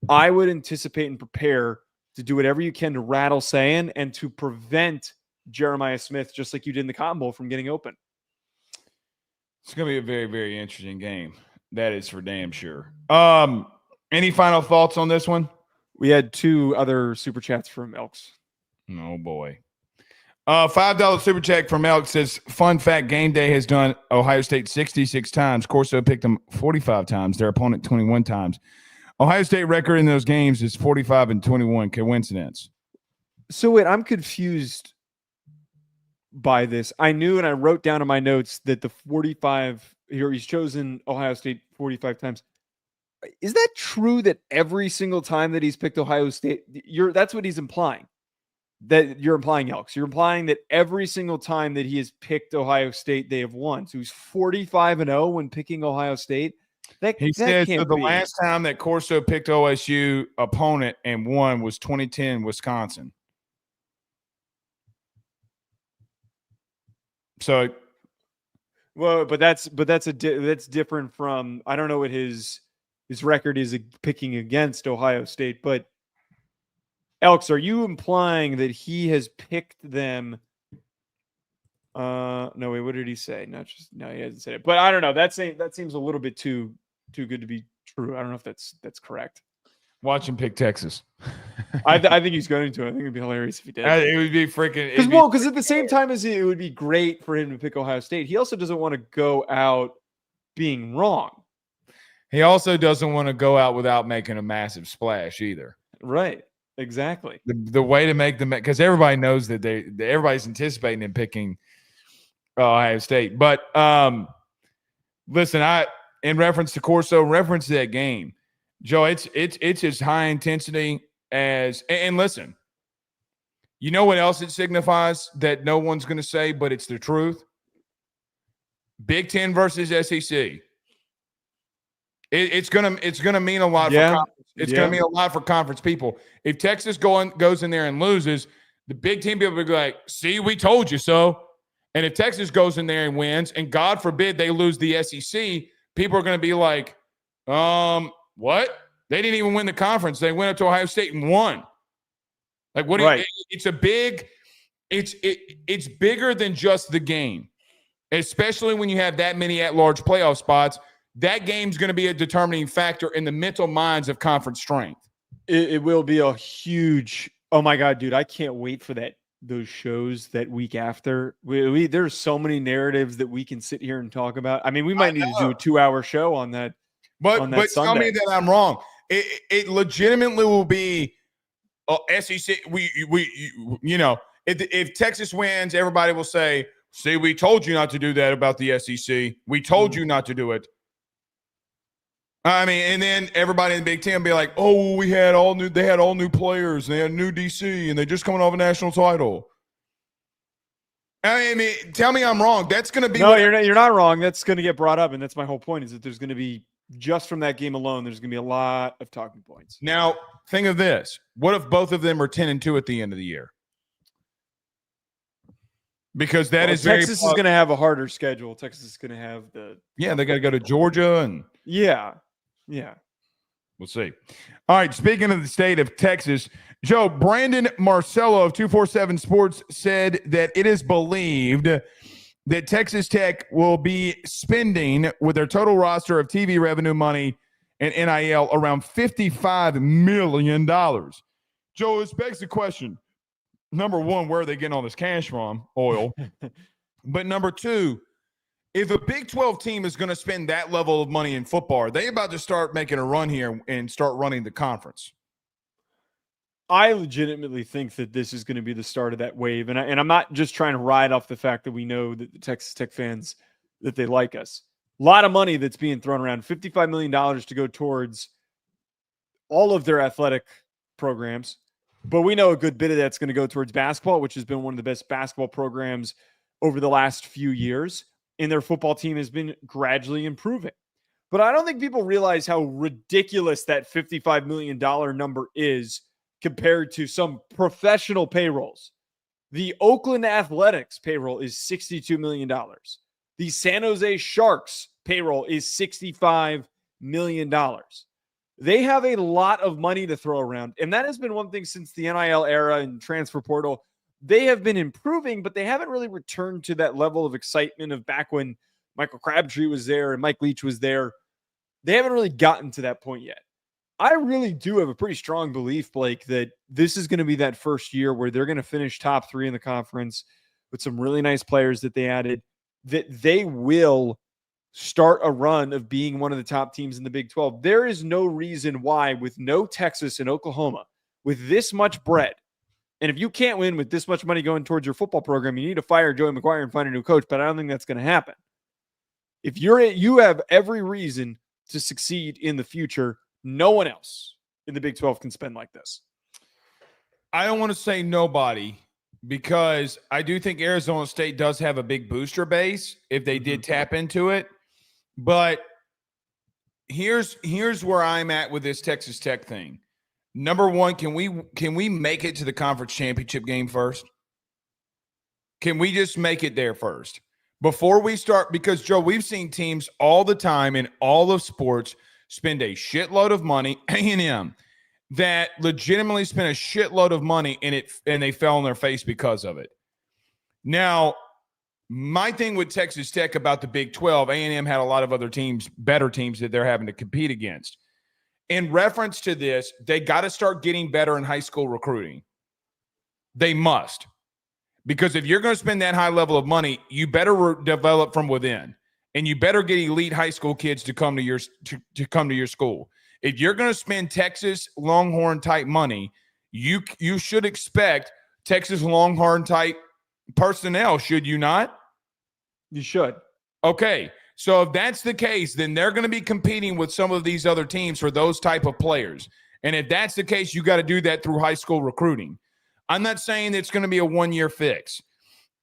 I would anticipate and prepare to do whatever you can to rattle Sayin and to prevent Jeremiah Smith, just like you did in the Cotton Bowl, from getting open. It's going to be a very, very interesting game. That is for damn sure. Any final thoughts on this one? We had 2 other super chats from Elks. Oh, boy. $5 super chat from Elks says, fun fact, Game Day has done Ohio State 66 times. Corso picked them 45 times, their opponent 21 times. Ohio State record in those games is 45-21. Coincidence? So wait, I'm confused by this. I knew and I wrote down in my notes that the 45 here, he's chosen Ohio State 45 times. Is that true that every single time that he's picked Ohio State, that's what he's implying? That you're implying, Elks. You're implying that every single time that he has picked Ohio State, they have won. So he's 45-0 when picking Ohio State. He said so. The last time that Corso picked OSU opponent and won was 2010 Wisconsin. So, well, but that's different from, I don't know what his his record is picking against Ohio State. But Elks, are you implying that he has picked them? No, wait, what did he say? No, he hasn't said it. But I don't know. That seems a little bit too good to be true. I don't know if that's correct. Watch him pick Texas. I think he's going to. I think it'd be hilarious if he did. It would be freaking. Because at the same time as it would be great for him to pick Ohio State, he also doesn't want to go out being wrong. He also doesn't want to go out without making a massive splash either. Right. Exactly. The way to make them, because everybody knows that everybody's anticipating him picking Ohio State. But listen, in reference to Corso, reference to that game, Joe, it's as high intensity as, and listen, you know what else it signifies that no one's going to say, but it's the truth? Big Ten versus SEC. It's gonna mean a lot for conference. It's gonna mean a lot for conference people. If Texas goes in there and loses, the Big Ten people will be like, "See, we told you so." And if Texas goes in there and wins, and God forbid they lose the SEC, people are gonna be like, what? They didn't even win the conference. They went up to Ohio State and won. Like, what? Right. It's bigger than just the game, especially when you have that many at-large playoff spots. That game's going to be a determining factor in the mental minds of conference strength. It will be a huge. Oh my God, dude! I can't wait for those shows that week after. There's so many narratives that we can sit here and talk about. I mean, we might need to do a 2-hour show on that. But tell me that I'm wrong. It legitimately will be SEC. If Texas wins, everybody will say, "See, we told you not to do that about the SEC. We told you not to do it." I mean, and then everybody in the Big Ten will be like, "Oh, they had all new players, and they had a new DC, and they're just coming off a national title." I mean, tell me I'm wrong. That's going to be you're not wrong. That's going to get brought up, and that's my whole point. Is that there's going to be, just from that game alone, there's going to be a lot of talking points. Now, think of this: what if both of them are 10-2 at the end of the year? Because Texas is going to have a harder schedule. Texas is going to have they got to go to Georgia and yeah. We'll see. All right, speaking of the state of Texas, Joe, Brandon Marcello of 247 Sports said that it is believed that Texas Tech will be spending, with their total roster of TV revenue money and NIL, around $55 million. Joe, this begs the question, number one, where are they getting all this cash from? Oil. But number two, if a Big 12 team is going to spend that level of money in football, are they about to start making a run here and start running the conference? I legitimately think that this is going to be the start of that wave. And I'm not just trying to ride off the fact that we know that the Texas Tech fans, that they like us. A lot of money that's being thrown around, $55 million to go towards all of their athletic programs. But we know a good bit of that's going to go towards basketball, which has been one of the best basketball programs over the last few years. And their football team has been gradually improving. But I don't think people realize how ridiculous that $55 million number is compared to some professional payrolls. The Oakland Athletics payroll is $62 million. The San Jose Sharks payroll is $65 million. They have a lot of money to throw around. And that has been one thing since the NIL era and transfer portal. They have been improving, but they haven't really returned to that level of excitement of back when Michael Crabtree was there and Mike Leach was there. They haven't really gotten to that point yet. I really do have a pretty strong belief, Blake, that this is going to be that first year where they're going to finish top 3 in the conference with some really nice players that they added, that they will start a run of being one of the top teams in the Big 12. There is no reason why, with no Texas and Oklahoma, with this much bread, and if you can't win with this much money going towards your football program, you need to fire Joey McGuire and find a new coach, but I don't think that's going to happen. If you have every reason to succeed in the future. No one else in the Big 12 can spend like this. I don't want to say nobody, because I do think Arizona State does have a big booster base if they did tap into it. But here's where I'm at with this Texas Tech thing. Number one, can we make it to the conference championship game first? Can we just make it there first before we start? Because, Joe, we've seen teams all the time in all of sports spend a shitload of money, A&M, that legitimately spent a shitload of money and they fell on their face because of it. Now, my thing with Texas Tech about the Big 12, A&M had a lot of other teams, better teams that they're having to compete against. In reference to this, they got to start getting better in high school recruiting. They must. Because if you're going to spend that high level of money, you better develop from within. And you better get elite high school kids to come to your school. If you're going to spend Texas Longhorn type money, you should expect Texas Longhorn type personnel, should you not? You should. Okay. So if that's the case, then they're going to be competing with some of these other teams for those type of players. And if that's the case, you got to do that through high school recruiting. I'm not saying it's going to be a one-year fix.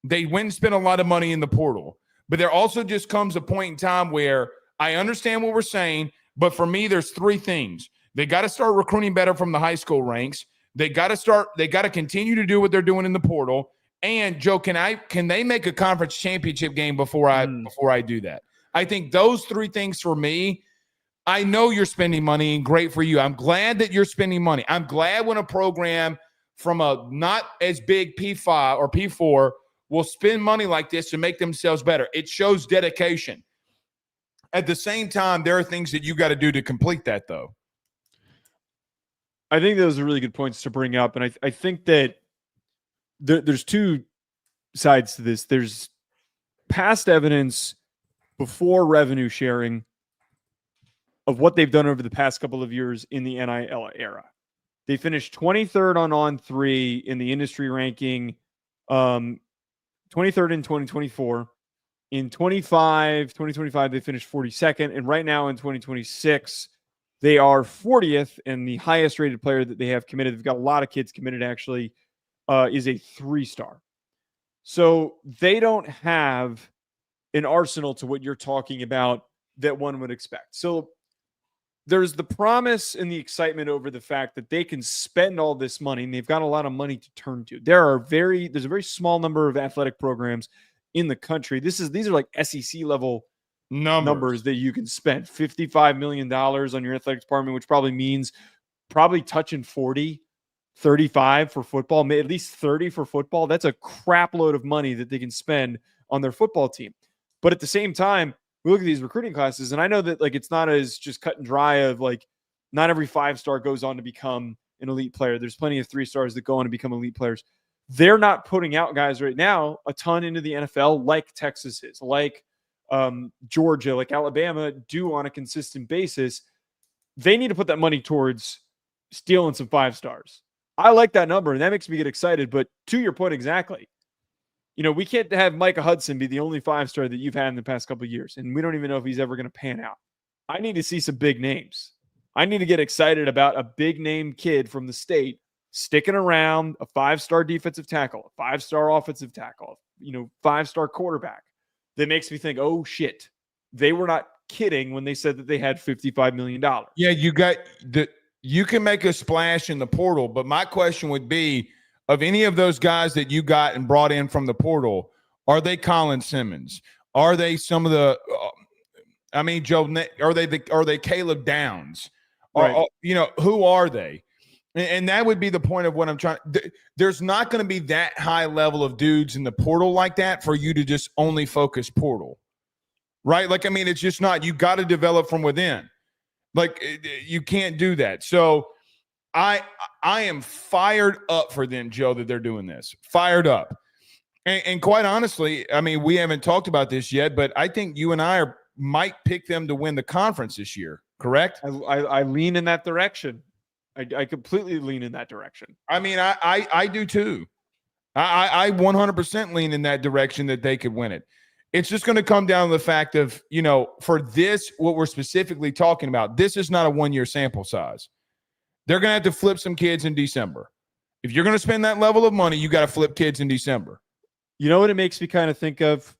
They went and spent a lot of money in the portal. But there also just comes a point in time where I understand what we're saying, but for me, there's three things. They got to start recruiting better from the high school ranks. They got to continue to do what they're doing in the portal. And Joe, can they make a conference championship game before I do that? I think those three things for me. I know you're spending money, and great for you. I'm glad that you're spending money. I'm glad when a program from a not as big P5 or P4 will spend money like this to make themselves better. It shows dedication. At the same time, there are things that you got to do to complete that, though. I think those are really good points to bring up. And I think that there's two sides to this. There's past evidence before revenue sharing of what they've done over the past couple of years in the NIL era. They finished 23rd on 3 in the industry ranking, 23rd in 2024. In 2025, they finished 42nd. And right now in 2026, they are 40th, and the highest rated player that they have committed, they've got a lot of kids committed actually, is a 3-star. So they don't have an arsenal to what you're talking about that one would expect. So there's the promise and the excitement over the fact that they can spend all this money, and they've got a lot of money to turn to. There's a very small number of athletic programs in the country. These are like SEC level numbers that you can spend. $55 million on your athletic department, which probably means touching 40, 35 for football, at least 30 for football. That's a crap load of money that they can spend on their football team. But at the same time, we look at these recruiting classes, and I know that like it's not as just cut and dry of like not every 5-star goes on to become an elite player. There's plenty of 3-stars that go on to become elite players. They're not putting out guys right now a ton into the NFL like Texas is, like Georgia, like Alabama do on a consistent basis. They need to put that money towards stealing some 5-stars. I like that number, and that makes me get excited. But to your point exactly, we can't have Micah Hudson be the only 5-star that you've had in the past couple of years, and we don't even know if he's ever going to pan out. I need to see some big names. I need to get excited about a big name kid from the state sticking around, a 5-star defensive tackle, a 5-star offensive tackle, 5-star quarterback. That makes me think, oh shit, they were not kidding when they said that they had $55 million. Yeah, you can make a splash in the portal, but my question would be, of any of those guys that you got and brought in from the portal, are they Colin Simmons? Are they some of the Joe, are they Caleb Downs? Right. Who are they? And that would be the point of what I'm trying. There's not going to be that high level of dudes in the portal like that for you to just only focus portal, right? Like, it's just not. You got to develop from within. Like, you can't do that. So I am fired up for them, Joe, that they're doing this. Fired up. And quite honestly, we haven't talked about this yet, but I think you and I might pick them to win the conference this year, correct? I lean in that direction. I completely lean in that direction. I do too. I 100% lean in that direction that they could win it. It's just going to come down to the fact of, for this, what we're specifically talking about, this is not a 1-year sample size. They're going to have to flip some kids in December. If you're going to spend that level of money, you got to flip kids in December. You know what it makes me kind of think of?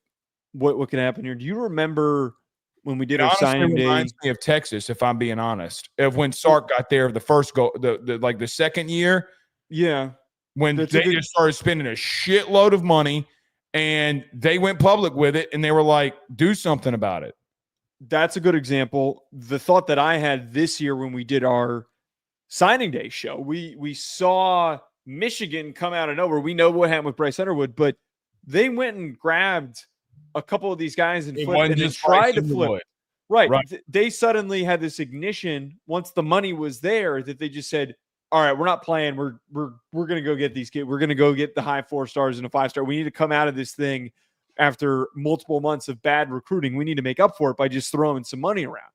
What can happen here? Do you remember when we did our signing day? It reminds me of Texas, if I'm being honest, of when Sark got there the first go, the second year. Yeah. When they just started spending a shitload of money and they went public with it and they were like, do something about it. that's a good example. The thought that I had this year when we did our signing day show, we saw Michigan come out of nowhere. We know what happened with Bryce Underwood, but they went and grabbed a couple of these guys and flipped and then tried to flip. Right. They suddenly had this ignition once the money was there that they just said, all right, we're not playing. We're going to go get these kids. We're going to go get the high 4 stars and a 5-star. We need to come out of this thing after multiple months of bad recruiting. We need to make up for it by just throwing some money around.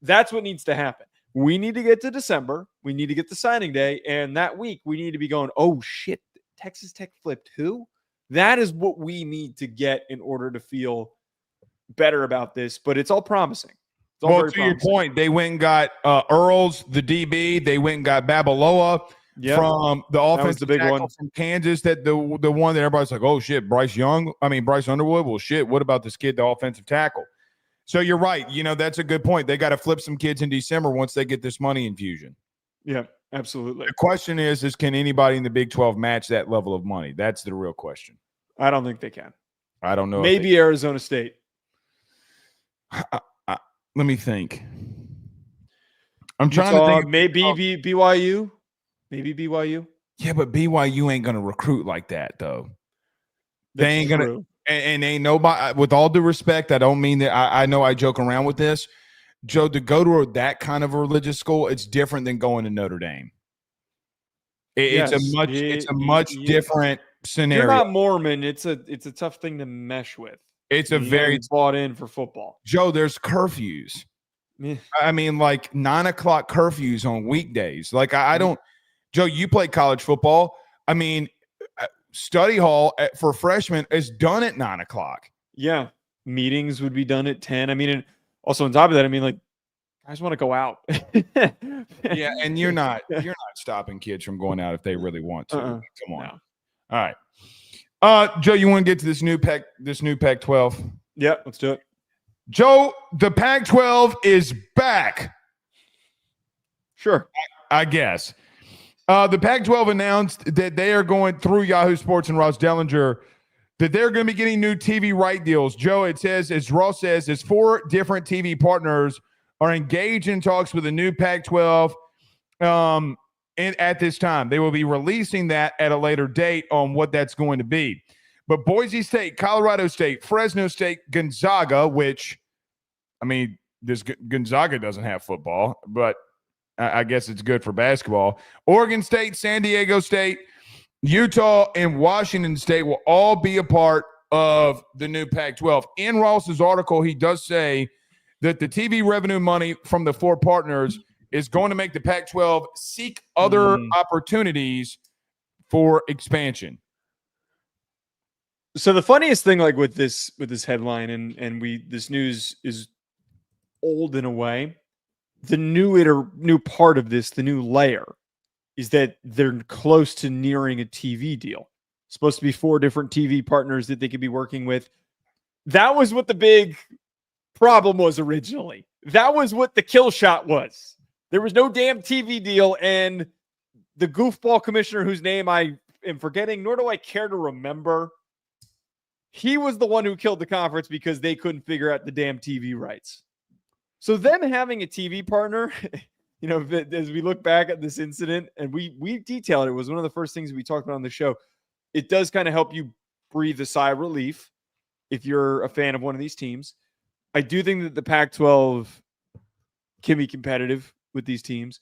That's what needs to happen. We need to get to December. We need to get to signing day. And that week we need to be going, oh shit, Texas Tech flipped who? That is what we need to get in order to feel better about this, but it's all promising. It's all well, to your point, they went and got Earls, the DB. They went and got Babaloa from the offensive tackle from Kansas. That the one that everybody's like, oh shit, Bryce Underwood. Well, shit, what about this kid, the offensive tackle? So you're right. You know, that's a good point. They got to flip some kids in December once they get this money infusion. Yeah, absolutely. The question is can anybody in the Big 12 match that level of money? That's the real question. I don't think they can. I don't know. Maybe Arizona State. Let me think. I'm trying to think. Maybe BYU. Maybe BYU. Yeah, but BYU ain't going to recruit like that, though. They ain't going to. And ain't nobody, with all due respect, I don't mean that. I know I joke around with this. Joe, to go to that kind of a religious school, it's different than going to Notre Dame. It's a much different scenario. You're not Mormon. It's a tough thing to mesh with. It's a very bought in for football. Joe, there's curfews. Yeah. I mean, like 9 o'clock curfews on weekdays. Like I don't, Joe, you play college football. I mean, study hall for freshmen is done at 9 o'clock. Yeah. Meetings would be done at 10. I mean, and also on top of that, I mean, like, guys want to go out. Yeah. And you're not stopping kids from going out if they really want to. Come on. No. All right. Joe, you want to get to this new Pac-12? Yeah, let's do it. Joe, the Pac-12 is back. Sure. I guess. The Pac-12 announced that they are going through Yahoo Sports and Ross Dellinger that they're going to be getting new TV right deals. Joe, it says, as Ross says, 4 different TV partners are engaged in talks with the new Pac-12 and at this time. They will be releasing that at a later date on what that's going to be. But Boise State, Colorado State, Fresno State, Gonzaga, which, I mean, this Gonzaga doesn't have football, but I guess it's good for basketball. Oregon State, San Diego State, Utah, and Washington State will all be a part of the new Pac-12. In Ross's article, he does say that the TV revenue money from the 4 partners is going to make the Pac-12 seek other opportunities for expansion. So the funniest thing, like with this headline, and this news is old in a way. The new part of this, the new layer, is that they're close to nearing a TV deal. It's supposed to be 4 different TV partners that they could be working with. That was what the big problem was originally. That was what the kill shot was. There was no damn TV deal, and the goofball commissioner whose name I am forgetting, nor do I care to remember, he was the one who killed the conference because they couldn't figure out the damn TV rights. So them having a TV partner, you know, as we look back at this incident, and we detailed it, was one of the first things we talked about on the show. It does kind of help you breathe a sigh of relief if you're a fan of one of these teams. I do think that the Pac-12 can be competitive with these teams.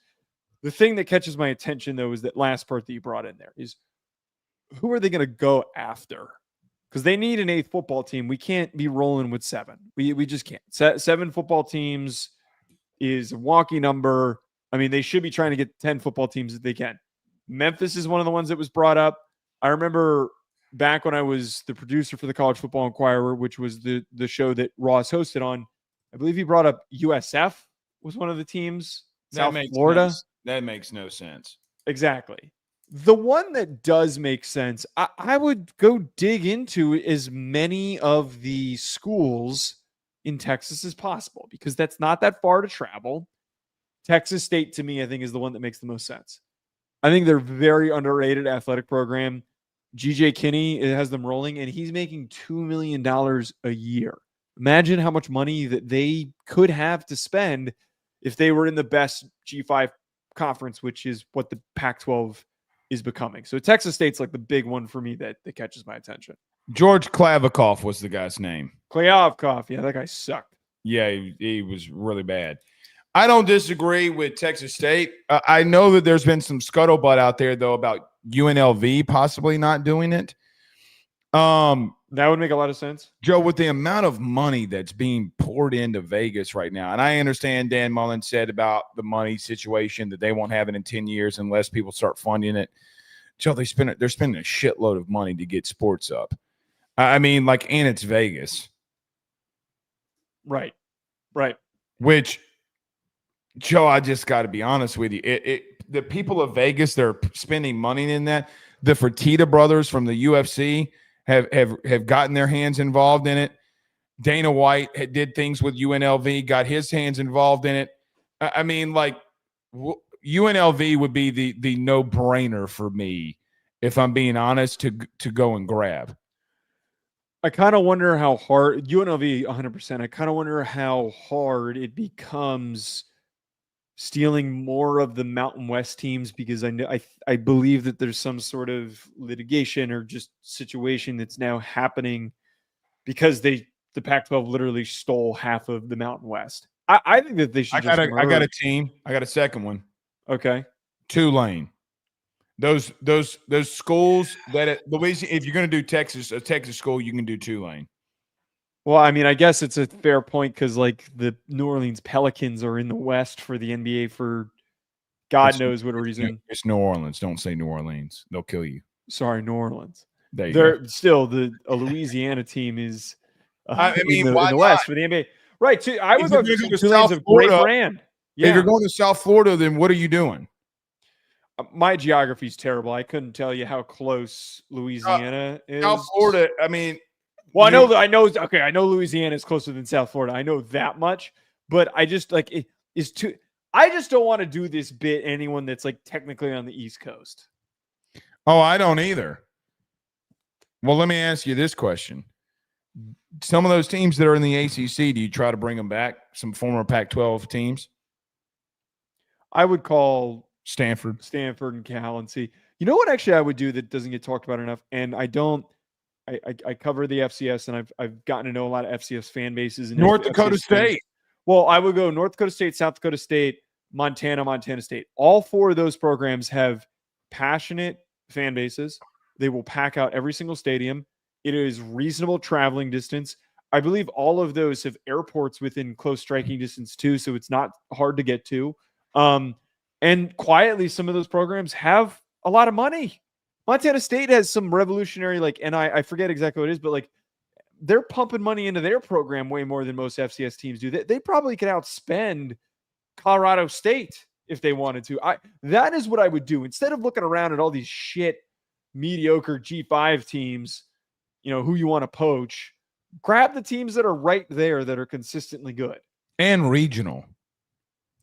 The thing that catches my attention, though, is that last part that you brought in there is, who are they going to go after? Because they need an 8th football team. We can't be rolling with 7. We just can't. 7 football teams is a wonky number. I mean, they should be trying to get 10 football teams if they can. Memphis is one of the ones that was brought up. I remember back when I was the producer for the College Football Inquirer, which was the show that Ross hosted on, I believe he brought up USF was one of the teams. South Florida. That makes no sense. Exactly. The one that does make sense, I would go dig into as many of the schools in Texas as possible, because that's not that far to travel. Texas State, to me, I think, is the one that makes the most sense. I think they're very underrated athletic program. GJ Kinney has them rolling, and he's making $2 million a year. Imagine how much money that they could have to spend if they were in the best G5 conference, which is what the Pac-12 is becoming. So Texas State's like the big one for me that catches my attention. George Klavikov was the guy's name. Klyavkov, yeah, that guy sucked. Yeah, he was really bad. I don't disagree with Texas State. I know that there's been some scuttlebutt out there, though, about UNLV possibly not doing it. That would make a lot of sense. Joe, with the amount of money that's being poured into Vegas right now, and I understand Dan Mullen said about the money situation that they won't have it in 10 years unless people start funding it. Joe, they're spending a shitload of money to get sports up. I mean, like, and it's Vegas. Right. Which, Joe, I just got to be honest with you. The people of Vegas, they're spending money in that. The Fertitta brothers from the UFC have gotten their hands involved in it. Dana White did things with UNLV, got his hands involved in it. I mean, like, UNLV would be the no-brainer for me, if I'm being honest, to go and grab. I kind of wonder how hard UNLV 100%. I kind of wonder how hard it becomes stealing more of the Mountain West teams, because I believe that there's some sort of litigation or just situation that's now happening because the Pac-12 literally stole half of the Mountain West. I think that they should. I got a team. I got a second one. Okay. Tulane. Those schools that Louisiana, if you're going to do a Texas school, you can do Tulane. Well, I mean, I guess it's a fair point because, like, the New Orleans Pelicans are in the West for the NBA for God knows what reason. It's New Orleans. Don't say New Orleans. They'll kill you. Sorry, New Orleans. They're still a Louisiana team is. I mean, in why the not? West for the NBA, right? I would go to Tulane's South a great Florida, brand. Yeah. If you're going to South Florida, then what are you doing? My geography is terrible. I couldn't tell you how close Louisiana is. South Florida. I mean. Well, I know. Okay, I know Louisiana is closer than South Florida. I know that much, but I just like it is too. I just don't want to do this bit anyone that's like technically on the East Coast. Oh, I don't either. Well, let me ask you this question: some of those teams that are in the ACC, do you try to bring them back? Some former Pac-12 teams. I would call Stanford, and Cal and see. You know what? Actually, I would do that doesn't get talked about enough, and I don't. I cover the FCS, and I've gotten to know a lot of FCS fan bases. And North Dakota State. Well, I would go North Dakota State, South Dakota State, Montana State. All four of those programs have passionate fan bases. They will pack out every single stadium. It is reasonable traveling distance. I believe all of those have airports within close striking distance too, so it's not hard to get to. And quietly, some of those programs have a lot of money. Montana State has some revolutionary, like, and I forget exactly what it is, but like they're pumping money into their program way more than most FCS teams do. They probably could outspend Colorado State if they wanted to. That is what I would do. Instead of looking around at all these shit, mediocre G5 teams, who you want to poach, grab the teams that are right there that are consistently good. And regional.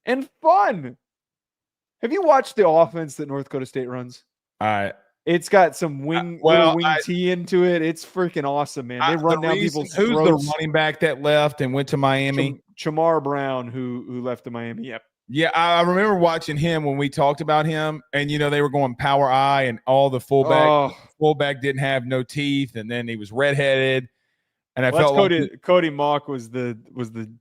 And fun. Have you watched the offense that North Dakota State runs? It's got some wing T into it. It's freaking awesome, man. They run down people's throats. Who's the running back that left and went to Miami? Chamar Brown, who left to Miami. Yep. Yeah, I remember watching him when we talked about him, and they were going power I, and all the fullback didn't have no teeth, and then he was redheaded. And I felt Cody Mock was the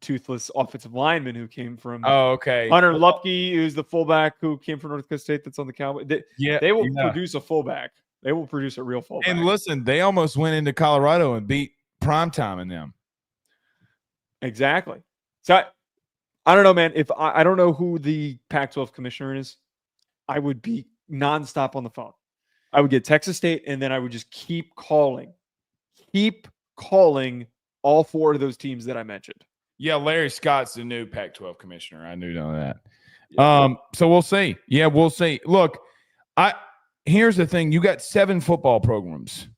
toothless offensive lineman who came from. Oh, okay. Hunter Lupke, who's the fullback who came from North Dakota State. That's on the Cowboys. They will produce a fullback. They will produce a real fullback. And listen, they almost went into Colorado and beat Primetime in them. Exactly. So I don't know, man. If I don't know who the Pac-12 commissioner is, I would be nonstop on the phone. I would get Texas State, and then I would just keep calling all four of those teams that I mentioned. Yeah, Larry Scott's the new Pac-12 commissioner. I knew that. Yeah. So we'll see. Yeah, we'll see. Look, here's the thing. You got 7 football programs.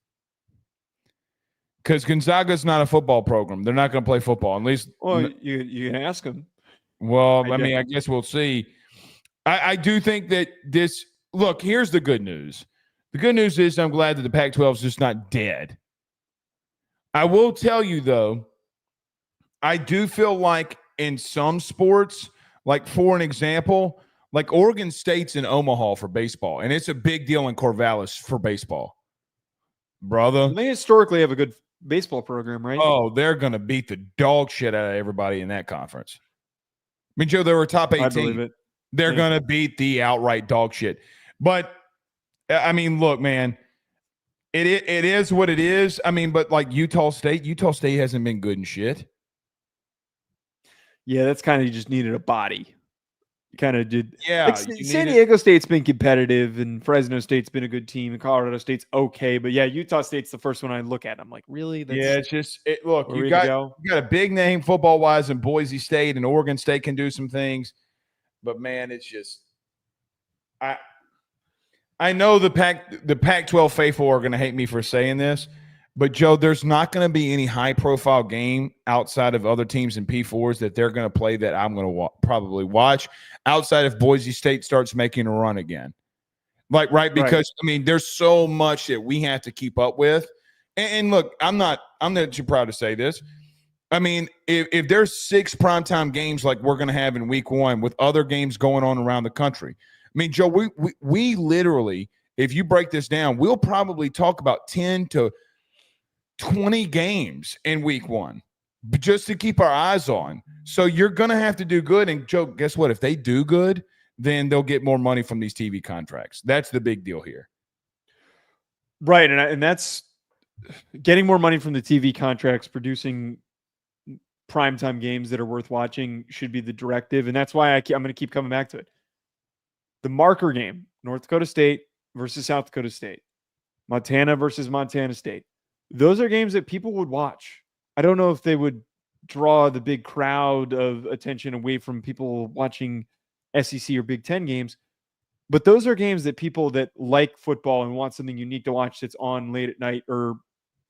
Because Gonzaga's not a football program. They're not going to play football. At least. Well, you can ask them. Well, I guess we'll see. I do think that this – look, here's the good news. The good news is I'm glad that the Pac-12 is just not dead. I will tell you, though, I do feel like in some sports, like for an example, like Oregon State's in Omaha for baseball, and it's a big deal in Corvallis for baseball. Brother. They historically have a good baseball program, right? Oh, they're going to beat the dog shit out of everybody in that conference. I mean, Joe, they were top 18. I believe it. They're going to beat the outright dog shit. But, I mean, look, man, it is what it is. I mean, but like Utah State hasn't been good in shit. Yeah, that's kind of, you just needed a body. You kind of did. Yeah. Like, San Diego State's been competitive, and Fresno State's been a good team, and Colorado State's okay. But yeah, Utah State's the first one I look at. I'm like, really? Yeah, it's just look, you got a big name football wise in Boise State, and Oregon State can do some things. But man, it's just I know the Pac-12 faithful are going to hate me for saying this, but Joe, there's not going to be any high-profile game outside of other teams in P4s that they're going to play that I'm going to probably watch outside if Boise State starts making a run again. Like, right? Because, I mean, there's so much that we have to keep up with. And look, I'm not too proud to say this. I mean, if there's 6 primetime games like we're going to have in week 1 with other games going on around the country, I mean, Joe, we literally, if you break this down, we'll probably talk about 10 to 20 games in week 1 just to keep our eyes on. So you're going to have to do good. And Joe, guess what? If they do good, then they'll get more money from these TV contracts. That's the big deal here. Right. And that's getting more money from the TV contracts, producing primetime games that are worth watching should be the directive. And that's why I'm going to keep coming back to it. The marker game, North Dakota State versus South Dakota State, Montana versus Montana State. Those are games that people would watch. I don't know if they would draw the big crowd of attention away from people watching SEC or Big Ten games, but those are games that people that like football and want something unique to watch that's on late at night or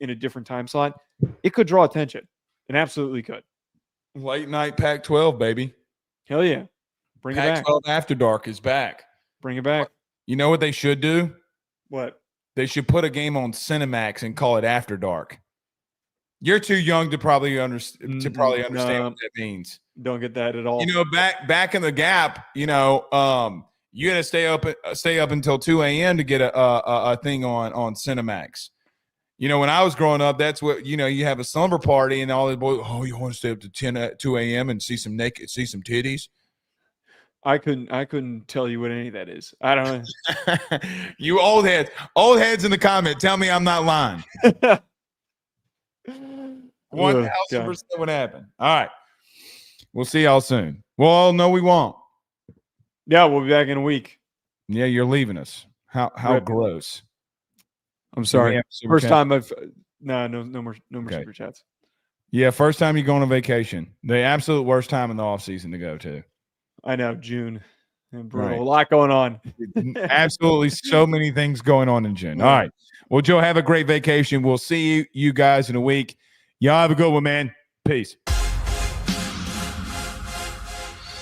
in a different time slot, it could draw attention. It absolutely could. Late night Pac-12, baby. Hell yeah. Bring it back. Pac-12 After Dark is back. Bring it back. You know what they should do? What? They should put a game on Cinemax and call it After Dark. You're too young to probably understand what that means. Don't get that at all. You know, back in the gap, you know, you had to stay up until 2 a.m. to get a thing on Cinemax. You know, when I was growing up, that's what, you know, you have a slumber party and all the boys, oh, you want to stay up to 2 a.m. and see some titties? I couldn't tell you what any of that is. I don't know. You old heads in the comment. Tell me I'm not lying. 1,000% what happened. All right. We'll see y'all soon. Well, no, we won't. Yeah, we'll be back in a week. Yeah, you're leaving us. How gross. I'm sorry. First time I've no more super chats. Yeah, first time you go on a vacation. The absolute worst time in the off season to go to. I know, June. Brutal. Right. A lot going on. Absolutely so many things going on in June. All right. Well, Joe, have a great vacation. We'll see you guys in a week. Y'all have a good one, man. Peace.